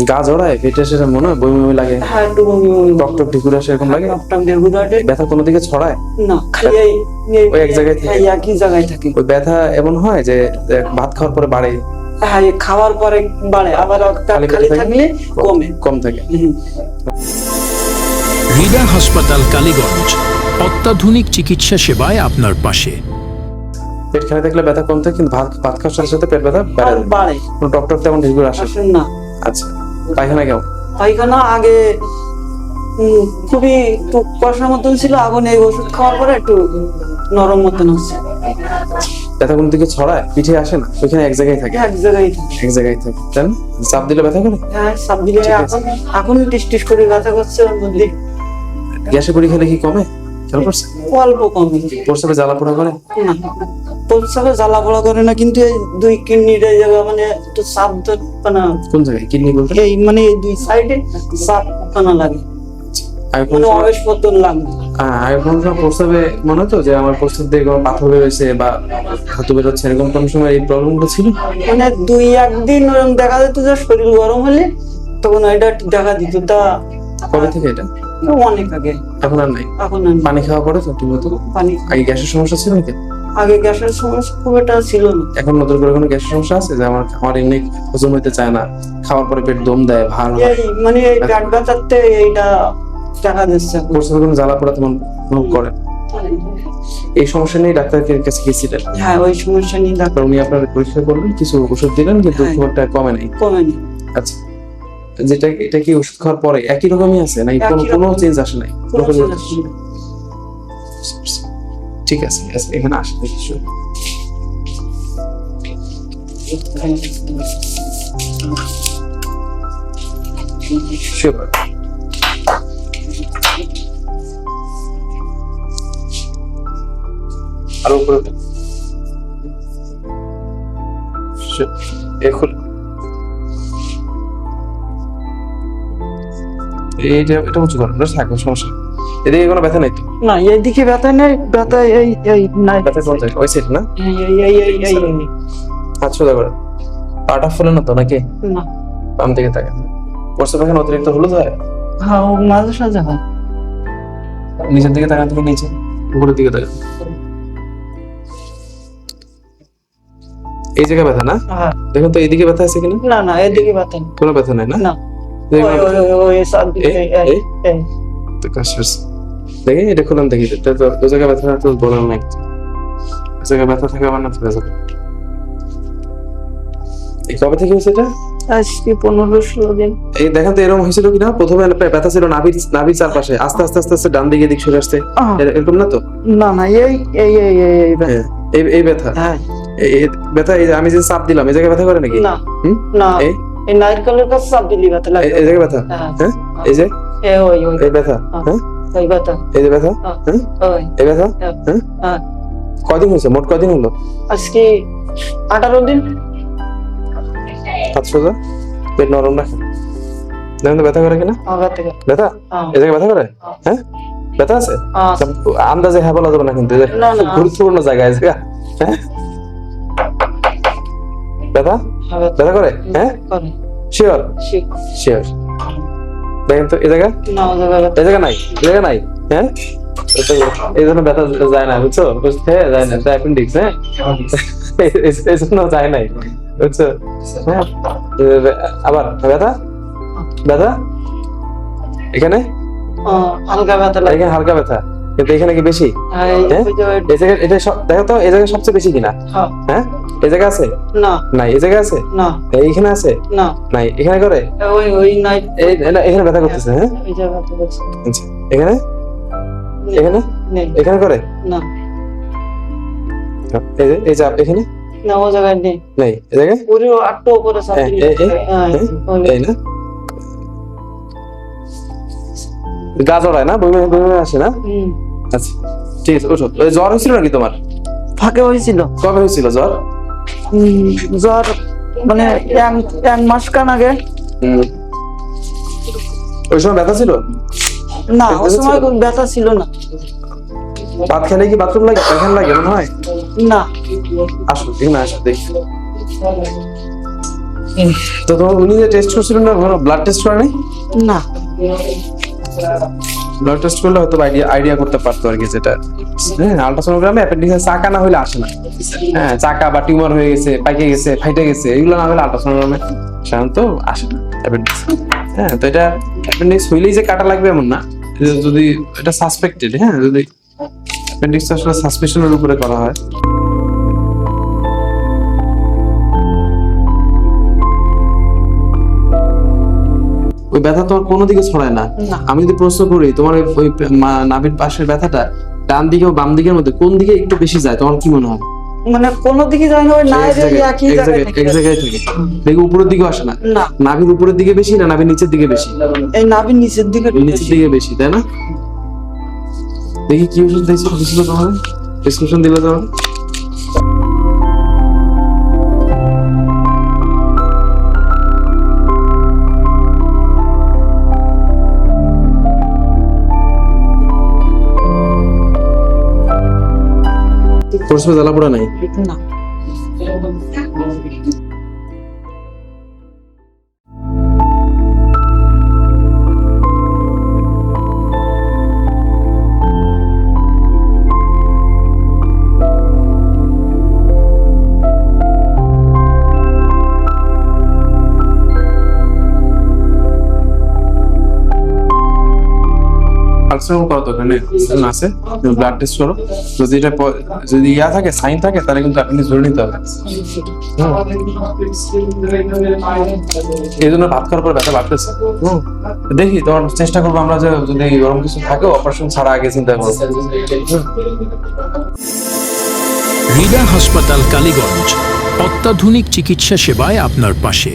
গা জড়ায়, পেটে সেটা মনে হয় বমি বমি লাগে, হ্যাঁ একটু বমি বমি টক টক ঢিকুর আসে এরকম লাগে, টকটক বেগুন আটে। ব্যথা কোনো দিকে ছড়ায়? না, খালি ওই এক জায়গায় থাকে? এই একই জায়গায় থাকে। ওই ব্যথা এমন হয় যে ভাত খাওয়ার পরে বাড়ে? হ্যাঁ, এই খাওয়ার পরে বাড়ে, আবার খালি খালি পেটে থাকলে কমে। কম থাকে। হৃদয় হাসপাতাল কালীগঞ্জ, অত্যাধুনিক চিকিৎসা সেবায় আপনার পাশে। পেট খালি থাকলে ব্যথা কম থাকে, কিন্তু ভাত খাওয়ার সাথে সাথে পেট ব্যথা বাড়ে। কোনো ডক্টর তেমন ঢিকুর আসে আসেন না। আচ্ছা, পায়খানা কেমন? পায়খানা আগে খুবই একটু কষার মতন ছিল, এখন এই ওষুধ খাওয়ার পরে একটু নরম মতন হচ্ছে। ব্যথা কোনো দিকে ছড়ায়? পিঠে আসে না? ওইখানে এক জায়গায় থাকে? এক জায়গায় থাকে। এক জায়গায় থাকে, তাই না? চাপ দিলে ব্যথা করে? হ্যাঁ, সাপ দিলে এখন টিস টিস করে ব্যথা করছে ওর মধ্যে। গ্যাসে পরি খেলে কি কমে? খেয়াল করছে? অল্প কমে। প্রস্রাবে জ্বালা পোড়া করে? না, প্রস্রাবে জ্বালা পোড়া করে না, কিন্তু এই দুই কিডনির এই জায়গা মানে একটু চাপ ধরপানা। কোন জায়গায়? কিডনি বলতে? এই মানে এই দুই সাইডে চাপ পানা লাগে, মানে অবেশ মতন লাগে। এখন প্রস্রাবে মনে হতো যে আমার প্রস্রাব দিয়ে কোনো পাথর বেরোচ্ছে বা ধাতু বেরোচ্ছে, এরকম কোন সময় এই প্রবলেম গুলো ছিল? মানে দুই একদিন ওরকম দেখা যেত যে শরীর গরম হলে তখন এটা দেখা দিত। তা কবে থেকে এটা? অনেক আগে। এখন আর নাই? এখন আর পানি খাওয়া পড়ে তো ঠিক মতো? পানি আগে গ্যাসের সমস্যা ছিল নাকি? আগে গ্যাসের সমস্যা খুব একটা ছিল না। এখন নতুন করে কোনো গ্যাসের সমস্যা আছে যে আমার এমনি হজম হইতে চায় না, খাওয়ার পরে পেট দম দেয়, ভার হয়, এই মানে এই পেট ব্যথাতে এইটা দেখা দিচ্ছে। প্রস্রাবে কোনো জ্বালা পোড়া তেমন অনুভব করে? এই সমস্যা নিয়ে ডাক্তারের কাছে গেছিলেন? হ্যাঁ, ওই সমস্যা নিয়ে ডাক্তার উনি আপনার পরীক্ষা করলেন, কিছু ওষুধ দিলেন, কিন্তু হ্যাঁ। খুব একটা কমে নাই? কমেনি। আচ্ছা, এটা কি ওষুধ খাওয়ার পরে একই রকমই আছে নাকি কোনো চেঞ্জ আসে নাই? কোনো চেঞ্জ আসে না। ঠিক আছে, এখানে আসে কিছু Sure. আরো উপরে এখন এটা উঁচু করেন, থাকবে সমস্যা। এদিকে কোনো ব্যথা নেই তো? না, এইদিকে ব্যথা নেই, ব্যথা এই নাই। ব্যথা কোন জায়গায়? ওই সাইড না? এই হাত সোজা করে। পাটা ফুলে না তো নাকি? না। বাম দিকে তাকান। প্রস্রাব এখানে অতিরিক্ত হলুদ হয়? হ্যাঁ, ও মাঝে সাঝে হয়। নিচের দিকে তাকান, থেকে নিচে উপরের দিকে তাকান। এই জায়গায় ব্যথা না? হ্যাঁ। দেখুন তো এইদিকে ব্যথা আছে কিনা? না না, এদিকে ব্যথা নেই। কোনো ব্যথা নাই না? না। তো কাশিস দেখি, এটা খুললাম দেখি, এটা তো ওই জায়গায় ব্যথা তো বললাম না, ওই জায়গায় ব্যথা থাকে আমার না, ব্যথা। এই কবে থেকে হয়েছে এটা? আজকে 15-16 দিন। এই দেখেন তো এরকম হয়েছিল কিনা? প্রথমে ব্যথা ছিল নাভির চারপাশে, আস্তে আস্তে আস্তে আস্তে ডান দিকে দিক সরে আসছে, এরকম না তো? না না, এই ব্যথা। এই ব্যথা? হ্যাঁ, এই ব্যথা, এই আমি যে চাপ দিলাম এই জায়গায় ব্যথা করে নাকি? না না, এই নারকেলের কাছে চাপ দিলি ব্যথা লাগে। এই জায়গায় ব্যথা? হ্যাঁ, এই যে এই ব্যথা? হ্যাঁ, এই ব্যথা। এই যে ব্যথা? হ্যাঁ, এই ব্যথা? হ্যাঁ। কয়দিন হয়েছে? মোট কয়দিন হলো? আজকে 18 দিন। হাত সোজা, পেট নরম রাখেন। দেখেন তো ব্যথা করে কিনা? ব্যথা? এই জায়গায় ব্যথা করে? হ্যাঁ, ব্যথা আছে? আন্দাজে হ্যাঁ বলা যাবে না, কিন্তু গুরুত্বপূর্ণ জায়গায় জায়গা। হ্যাঁ, ব্যথা? ব্যথা করে? হ্যাঁ, শিওর? শিওর। দেখেন তো এই জায়গা? এই জায়গা নাই? এই জায়গা নাই? হ্যাঁ, এই জন্য ব্যথা যায় না, বুঝছো? বুঝতে যায় না, অ্যাপেন্ডিক্স। হ্যাঁ, এই জন্য যায় নাই, বুঝছো? হ্যাঁ, আবার ব্যথা? ব্যথা এখানে হালকা ব্যথা লাগে। এখানে হালকা ব্যথা, কিন্তু এখানে কি বেশি? এই জায়গায় এটা দেখো তো, এই জায়গায় সবচেয়ে বেশি কিনা? হ্যাঁ, এই জায়গা আছে? না। নাই, এই জায়গা আছে? না। এইখানে আছে? না। নাই, এখানে করে? ওই নাই, এখানে ব্যথা করতেছে? হ্যাঁ, এই জায়গা তো করছে। আচ্ছা, এখানে এখানে নেই। এখানে করে? না এই চাপ এখানে না, ও জায়গায় নেই। নেই, এই জায়গায়? পুরো আটটা উপরে চাপ দিলি। এই না? গা জড়ায় না? বমি বমি আসে না? আচ্ছা, ঠিক আছে, ওঠো। জ্বর হয়েছিল নাকি তোমার? ফাঁকে হয়েছিল। কবে হয়েছিল জ্বর? জ্বর মানে এক মাস খান আগে। ওই সময় ব্যথা ছিল না? ওই সময় ব্যথা ছিল না। ভাত খেলে কি বাথরুম লাগে, পায়খানা লাগে মনে হয়? না। আসো, এখানে আসো, দেখি। তো তোমার উনি যে টেস্ট করছিলেন না, ব্লাড টেস্ট করে নাই? না। ব্লাড টেস্ট করলে হয়তো আইডিয়া করতে পারতো আর কি, যেটা হ্যাঁ আলট্রাসোনোগ্রামে অ্যাপেন্ডিক্সের চাকা না হলে আসে না। হ্যাঁ চাকা বা টিউমার হয়ে গেছে, পাইকে গেছে, ফাইটে গেছে, এগুলো না হলে আলট্রাসোনোগ্রামে সাধারণত আসে না অ্যাপেন্ডিক্স। হ্যাঁ তো এটা অ্যাপেন্ডিক্স হইলেই যে কাটা লাগবে এমন না, যদি এটা সাসপেক্টেড, হ্যাঁ যদি অ্যাপেন্ডিক্স আসলে সাসপেশনের উপরে করা হয়। ওই ব্যথা তোমার কোনো দিকে ছড়ায় না? না। আমি যদি প্রশ্ন করি তোমার ওই নাভির পাশের ব্যথাটা ডান দিকে ও বাম দিকের মধ্যে কোন দিকে একটু বেশি যায়, তোমার কি মনে হয়? মানে কোনো দিকে যায় না, ওই না এক জায়গায় থেকে দেখি উপরের দিকে আসে না? না, নাভির উপরের দিকে বেশি না নাভির নিচের দিকে বেশি? এই নাভির নিচের দিকে নিচের দিকে বেশি, তাই না? দেখি কি ওষুধ দিয়েছিল তোমার, প্রেসক্রিপশন দিলে তোমার? প্রশ্ন জ্বালা পোড়া নাই? না। আলট্রাসাউন্ড করো তো, ওখানে আছে ব্লাড টেস্ট করো, যদি এটা যদি ইয়া থাকে সাইন থাকে তাহলে কিন্তু আপনি ধরে নিতে হবে। এই জন্য ভাত খাওয়ার পর ব্যথা বাড়তেছে। দেখি তোমার চেষ্টা করবো আমরা যে যদি এরকম কিছু থাকে অপারেশন ছাড়া আগে চিন্তা করবো। হৃদয় হাসপাতাল কালীগঞ্জ, অত্যাধুনিক চিকিৎসা সেবায় আপনার পাশে।